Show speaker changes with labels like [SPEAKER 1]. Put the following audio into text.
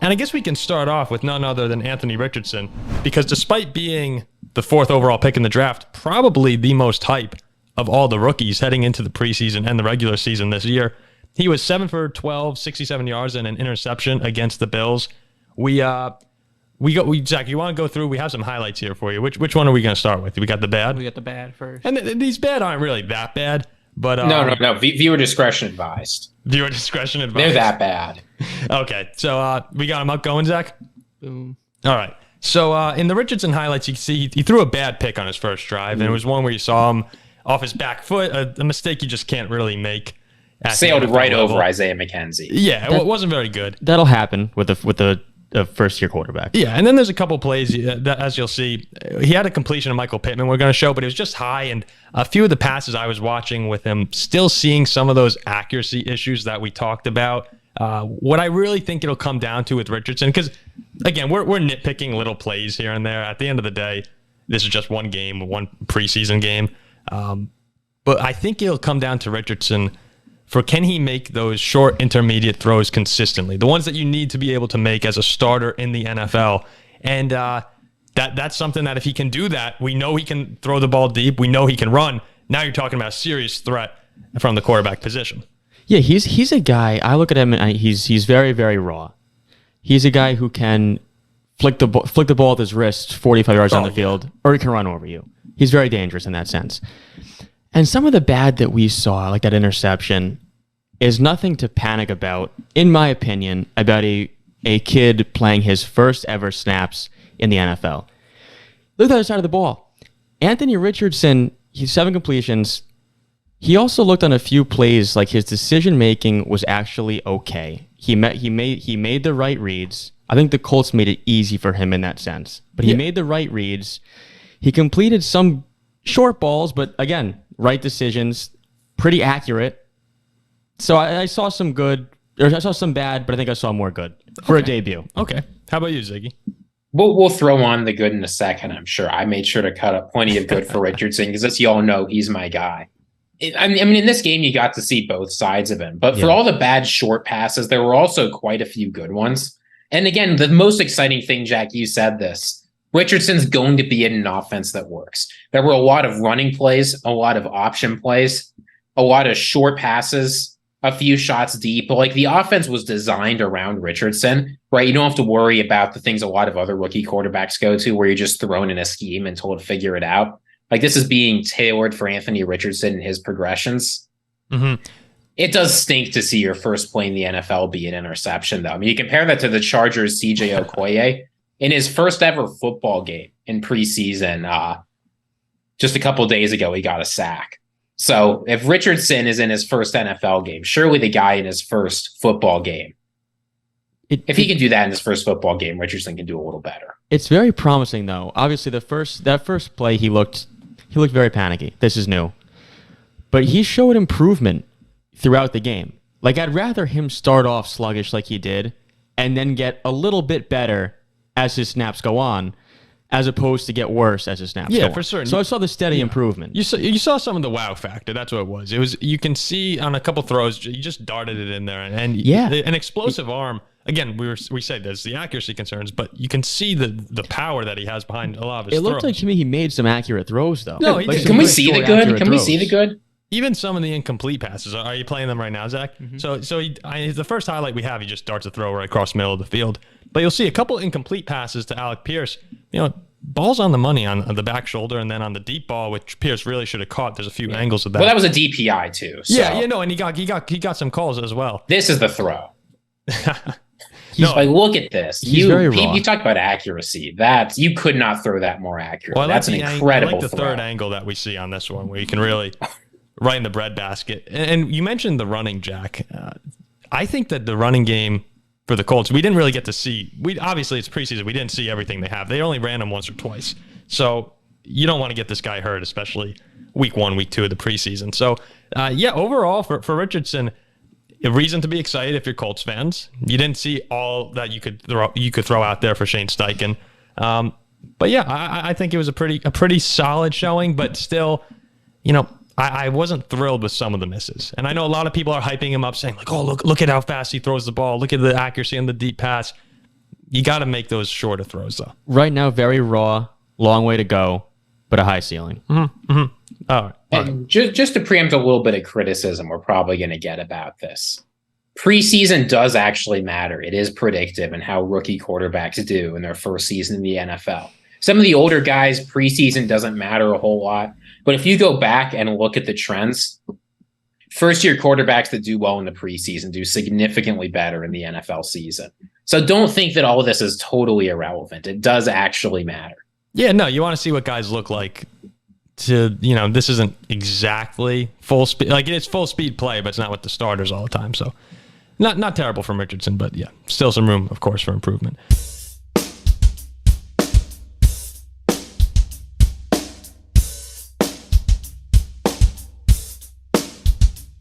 [SPEAKER 1] And I guess we can start off with none other than Anthony Richardson, because despite being the 4th overall pick in the draft, probably the most hype of all the rookies heading into the preseason and the regular season this year, he was 7 for 12, 67 yards and an interception against the Bills. Zach, you want to go through? We have some highlights here for you. Which one are we going to start with? We got the bad?
[SPEAKER 2] We got the bad first.
[SPEAKER 1] And these bad aren't really that bad. But
[SPEAKER 3] No. Viewer discretion advised.
[SPEAKER 1] Viewer discretion advised.
[SPEAKER 3] They're that bad.
[SPEAKER 1] Okay, so we got him up going, Zach?
[SPEAKER 2] Boom.
[SPEAKER 1] All right. So in the Richardson highlights, you can see he threw a bad pick on his first drive, and it was one where you saw him off his back foot, a mistake you just can't really make.
[SPEAKER 3] Sailed right over Isaiah McKenzie.
[SPEAKER 1] Yeah, it wasn't very good.
[SPEAKER 4] That'll happen with the first-year quarterback.
[SPEAKER 1] Yeah, and then there's a couple plays that, as you'll see, he had a completion of Michael Pittman we're going to show, but it was just high, and a few of the passes I was watching with him, still seeing some of those accuracy issues that we talked about. What I really think it'll come down to with Richardson, because, again, we're nitpicking little plays here and there. At the end of the day, this is just one game, one preseason game. But I think it'll come down to Richardson for can he make those short intermediate throws consistently, the ones that you need to be able to make as a starter in the NFL. And that's something that if he can do that, we know he can throw the ball deep. We know he can run. Now you're talking about a serious threat from the quarterback position.
[SPEAKER 4] Yeah, he's a guy, I look at him and he's very, very raw. He's a guy who can flick the ball with his wrist 45 yards on the field, or he can run over you. He's very dangerous in that sense. And some of the bad that we saw, like that interception, is nothing to panic about, in my opinion, about a kid playing his first ever snaps in the NFL. Look at the other side of the ball. Anthony Richardson, he's 7 completions. He also looked on a few plays like his decision-making was actually okay. He made the right reads. I think the Colts made it easy for him in that sense. But he made the right reads. He completed some short balls, but again, right decisions, pretty accurate. So I saw some good, or I saw some bad, but I think I saw more good for a debut.
[SPEAKER 1] Okay. How about you, Ziggy?
[SPEAKER 3] We'll throw on the good in a second, I'm sure. I made sure to cut up plenty of good for Richardson because, as you all know, he's my guy. I mean, in this game, you got to see both sides of him. But for all the bad short passes, there were also quite a few good ones. And again, the most exciting thing, Jack, you said this. Richardson's going to be in an offense that works. There were a lot of running plays, a lot of option plays, a lot of short passes, a few shots deep. But like the offense was designed around Richardson, right? You don't have to worry about the things a lot of other rookie quarterbacks go to where you're just thrown in a scheme and told to figure it out. Like this is being tailored for Anthony Richardson and his progressions.
[SPEAKER 1] Mm-hmm.
[SPEAKER 3] It does stink to see your first play in the NFL be an interception, though. I mean, you compare that to the Chargers' CJ Okoye. In his first ever football game in preseason, just a couple of days ago, he got a sack. So if Richardson is in his first NFL game, surely the guy in his first football game, if he can do that in his first football game, Richardson can do a little better.
[SPEAKER 4] It's very promising, though. Obviously, that first play, he looked very panicky. This is new. But he showed improvement throughout the game. Like, I'd rather him start off sluggish like he did and then get a little bit better as his snaps go on, as opposed to get worse as his snaps go on.
[SPEAKER 1] Yeah, for certain.
[SPEAKER 4] So I saw the steady improvement.
[SPEAKER 1] You saw some of the wow factor. That's what it was. You can see on a couple throws, you just darted it in there. And an explosive arm. Again, we say there's the accuracy concerns, but you can see the power that he has behind a lot of his throws.
[SPEAKER 4] It looked like to me he made some accurate throws, though.
[SPEAKER 1] No, he did.
[SPEAKER 3] Can we see the good? Can we see the good?
[SPEAKER 1] Even some of the incomplete passes. Are you playing them right now, Zach? Mm-hmm. So the first highlight we have, he just darts a throw right across the middle of the field. But you'll see a couple incomplete passes to Alec Pierce. Balls on the money on the back shoulder, and then on the deep ball, which Pierce really should have caught. There's a few angles of that.
[SPEAKER 3] Well, that was a DPI too. So.
[SPEAKER 1] Yeah, and he got some calls as well.
[SPEAKER 3] This is the throw. Look at this. You talk about accuracy. You could not throw that more accurate.
[SPEAKER 1] Well,
[SPEAKER 3] that's an incredible.
[SPEAKER 1] I like the third angle that we see on this one, where you can really right in the breadbasket. And you mentioned the running, Jack. I think that the running game for the Colts, we didn't really get to see. Obviously, it's preseason. We didn't see everything they have. They only ran him once or twice. So you don't want to get this guy hurt, especially week 1, week 2 of the preseason. So, overall, for Richardson, a reason to be excited if you're Colts fans. You didn't see all that you could throw out there for Shane Steichen. But yeah, I think it was a pretty solid showing, but still, I wasn't thrilled with some of the misses. And I know a lot of people are hyping him up saying like, oh, look at how fast he throws the ball. Look at the accuracy on the deep pass. You got to make those shorter throws, though.
[SPEAKER 4] Right now, very raw, long way to go, but a high ceiling.
[SPEAKER 1] All right.
[SPEAKER 3] And just to preempt a little bit of criticism we're probably going to get about this. Preseason does actually matter. It is predictive in how rookie quarterbacks do in their first season in the NFL. Some of the older guys, preseason doesn't matter a whole lot. But if you go back and look at the trends, first-year quarterbacks that do well in the preseason do significantly better in the NFL season. So don't think that all of this is totally irrelevant. It does actually matter.
[SPEAKER 1] Yeah, no, you want to see what guys look like. This isn't exactly full speed. Like, it's full speed play, but it's not with the starters all the time. So not terrible from Richardson, but yeah, still some room, of course, for improvement.